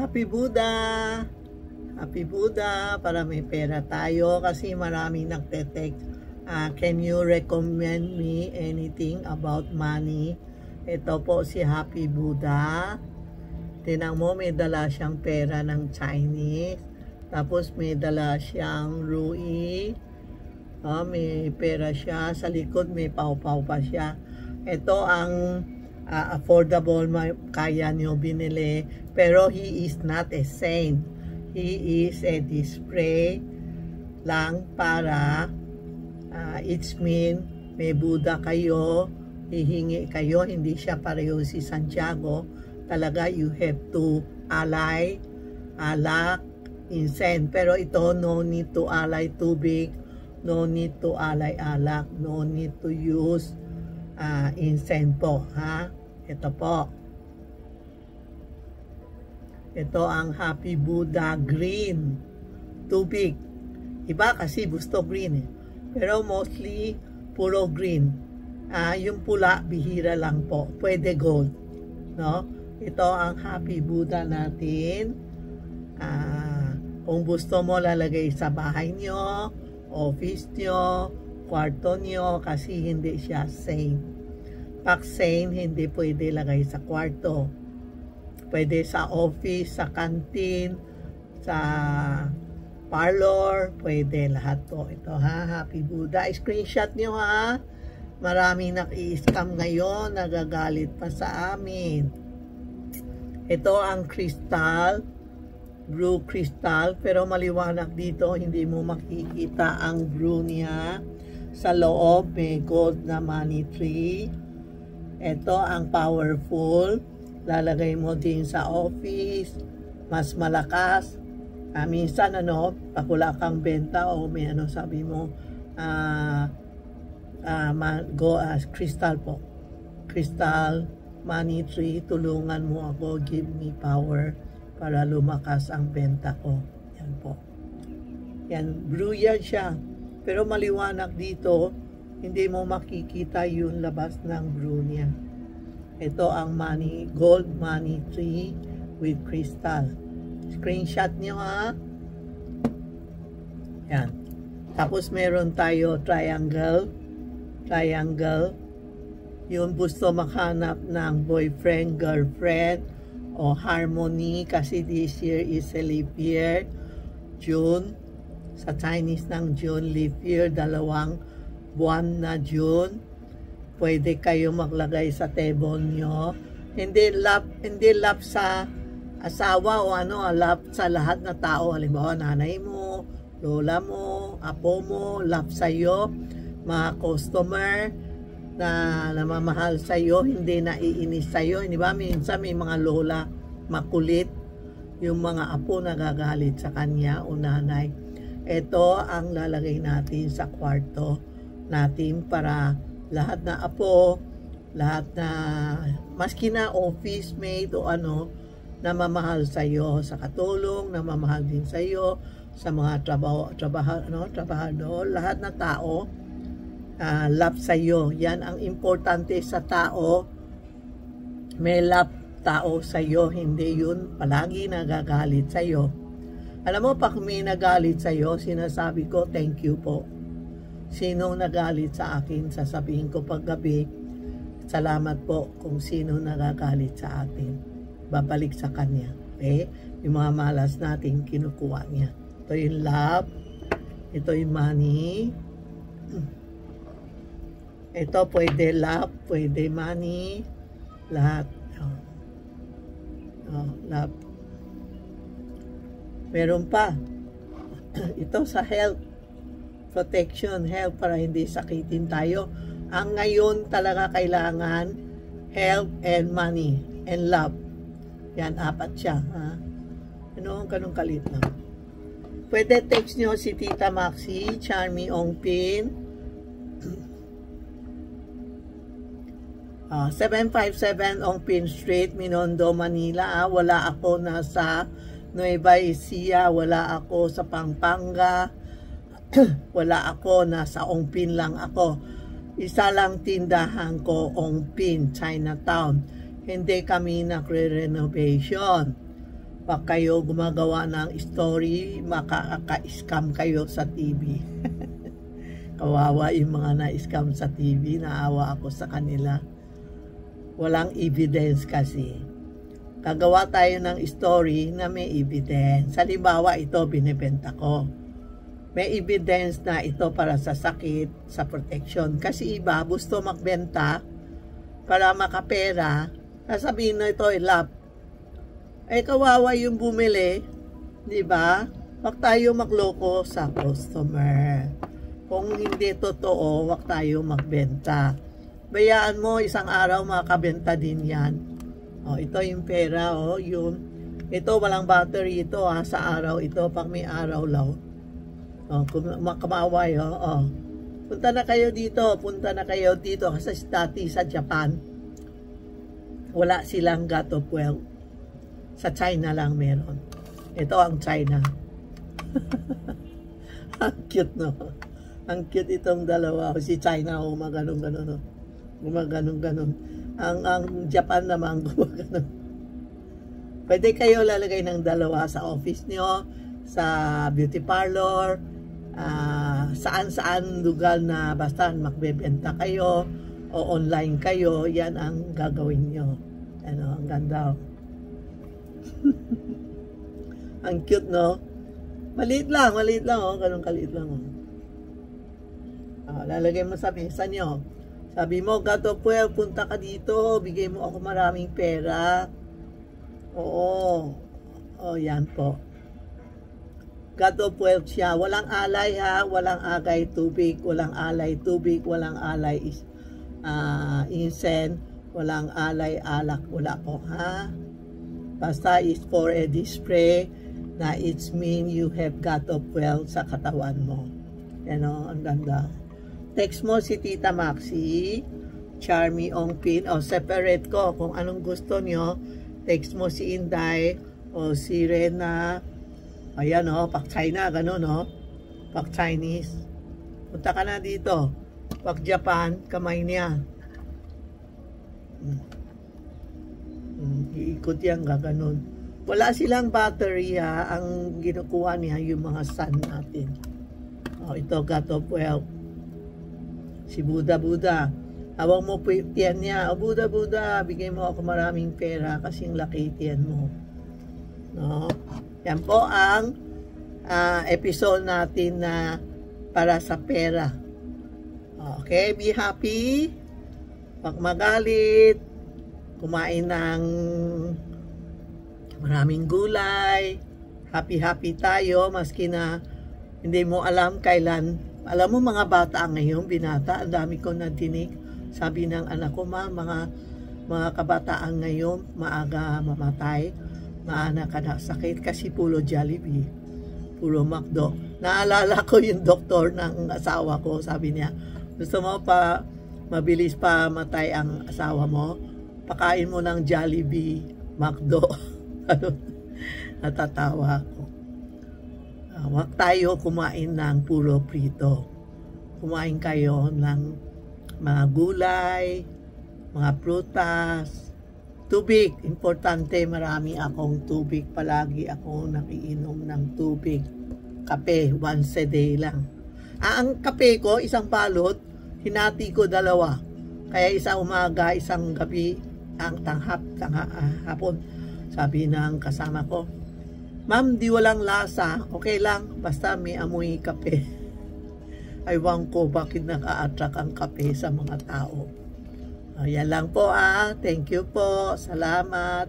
Happy Buddha! Happy Buddha! Para may pera tayo kasi marami nagte-text. Can you recommend me anything about money? Ito po si Happy Buddha. Tinang mo, may dala siyang pera ng Chinese. Tapos may dala siyang rui. May pera siya. Sa likod may pau-pau pa siya. Ito ang affordable, kaya nyo binili. Pero he is not a saint. He is a display lang para it's mean may Buddha kayo, hihingi kayo, hindi siya pareho si Santiago. Talaga you have to alay, alak, incense. Pero ito, no need to alay tubig, no need to alay alak, no need to use incense po, ha? Ito po. Ito ang Happy Buddha green tubig. Iba kasi gusto green eh. Pero mostly puro green. Yung pula bihira lang po. Pwede gold, no? Ito ang Happy Buddha natin. Kung gusto mo lalagay sa bahay nyo, office nyo, kwarto nyo, kasi hindi siya saint. Pag saint, hindi pwede lagay sa kwarto. Pwede sa office, sa canteen, sa parlor, pwede lahat po. Ito ha, Happy Buddha. Screenshot nyo ha. Maraming naki-scam ngayon, nagagalit pa sa amin. Ito ang crystal, blue crystal, pero maliwanag dito, hindi mo makikita ang blue niya. Sa loob, may gold na money tree. Ito ang powerful. Lalagay mo din sa office, mas malakas. Minsan pakula kang benta o may sabi mo, crystal po. Crystal, money tree, tulungan mo ako, give me power para lumakas ang benta ko. Yan po. Yan, blue yan siya. Pero maliwanag dito, hindi mo makikita yung labas ng blue niya. Ito ang gold money tree with crystal. Screenshot nyo ha. Yan. Tapos meron tayo triangle. Triangle. Yung gusto makahanap ng boyfriend, girlfriend, o harmony kasi this year is a leap year. June. Sa Chinese ng June, leap year. 2 buwan na June. Pwede kayo maglagay sa table nyo. Hindi love sa asawa o love sa lahat na tao. Halimbawa, nanay mo, lola mo, apo mo, love sa'yo. Mga customer na namamahal sa'yo, hindi naiinis sa'yo. Di ba? Minsan may mga lola makulit. Yung mga apo nagagalit sa kanya o nanay. Ito ang lalagay natin sa kwarto natin para lahat na apo, lahat na maski na office mate o namamahal sa iyo sa katulong, namamahal din sa iyo sa mga trabahador, lahat na tao love sa iyo. Yan ang importante sa tao. May love tao sa iyo, hindi yun palagi nagagalit sa iyo. Alam mo, pag may nagalit sa iyo, sinasabi ko, thank you po. Sino nagalit sa akin, sasabihin ko paggabi, salamat po kung sino nagagalit sa atin. Babalik sa kanya. Okay? Yung mga malas natin, kinukuha niya. Ito yung love. Ito yung money. Ito pwede love, pwede money. Lahat. Love. Meron pa. Ito sa health. Protection, health, para hindi sakitin tayo. Ang ngayon talaga kailangan health and money and love. Yan, 4 siya. Ha? Ganun kalit na. Pwede text nyo si Tita Maxi, Charmy Ongpin. 757 Ongpin Street, Minondo, Manila. Wala ako nasa Nueva Ecija, wala ako sa Pampanga. Wala ako, nasa Ongpin lang ako. Isa lang tindahan ko, Ongpin, Chinatown. Hindi kami nagre-renovation. Pag kayo gumagawa ng story, makaka-scam kayo sa TV. Kawawa yung mga na-scam sa TV, naawa ako sa kanila. Walang evidence kasi. Gagawa tayo ng story na may evidence. Halimbawa, ito binibenta ko. May evidence na ito para sa sakit, sa protection. Kasi iba, gusto magbenta para makapera. Sasabihin na ito ay lab. Kawawa yung bumili, di ba? Wag tayo magloko sa customer. Kung hindi totoo, wag tayo magbenta. Bayaan mo, isang araw makabenta din yan. Ito yung pera, yun. Ito, walang battery ito, sa araw ito, pag may araw lang. Kumaway, Punta na kayo dito, kasi dati sa Japan, wala silang God of Wealth. Sa China lang meron. Ito ang China. Ang cute, no? Ang cute itong dalawa. Si China, gumaganon-ganon. Gumaganon-ganon. Ang Japan naman, gumaganon. Pwede kayo lalagay ng dalawa sa office nyo, sa beauty parlor, saan-saan lugar na basta magbebenta kayo, o online kayo, yan ang gagawin nyo. Ang ganda. Ang cute, no? Maliit lang, ganun kaliit lang, lalagay mo sa mesa nyo. Sabi mo, God of Wealth, punta ka dito, bigay mo ako maraming pera. Yan po. God of Wealth siya. Walang alay, walang agay tubig, walang alay tubig, walang alay incense, walang alay alak, wala po, Basta is for a display na it's mean you have God of Wealth sa katawan mo. Ang ganda. Text mo si Tita Maxi, Charmy Ongpin, separate ko kung anong gusto nyo. Text mo si Inday, o si Rena, ayan, pak China, ganun, pak Chinese. Punta ka na dito. Pak Japan, kamay niya. Iikot yan, gaganon. Wala silang battery, ang ginukuha niya yung mga sun natin. Ito, God of Wealth. Si Buddha. Hawak mo po tiyan niya. Buddha, bigay mo ako maraming pera kasing laki tiyan mo. Yan po ang episode natin na para sa pera. Okay, be happy. Pag magalit, kumain ng maraming gulay, happy tayo, maski na hindi mo alam kailan. Alam mo, mga bata ngayon, binata, ang dami ko nadinig, sabi ng anak ko, mga kabataan ngayon, maaga mamatay, maanak ka na sakit, kasi puro Jollibee, puro McDo. Naalala ko yung doktor ng asawa ko, sabi niya, gusto mo pa mabilis pa matay ang asawa mo, pakain mo ng Jollibee, McDo. Natatawa ako. Huwag tayo kumain ng puro prito. Kumain kayo ng mga gulay, mga prutas, tubig. Importante, marami akong tubig. Palagi ako nakiinom ng tubig. Kape, once a day lang. Ang kape ko, isang balot, hinati ko 2. Kaya isang umaga, isang gabi, ang hapon. Sabi ng kasama ko, ma'am, di walang lasa, okay lang, basta may amoy kape. Aywan ko bakit naka-attract ang kape sa mga tao. Yan lang po, thank you po, salamat.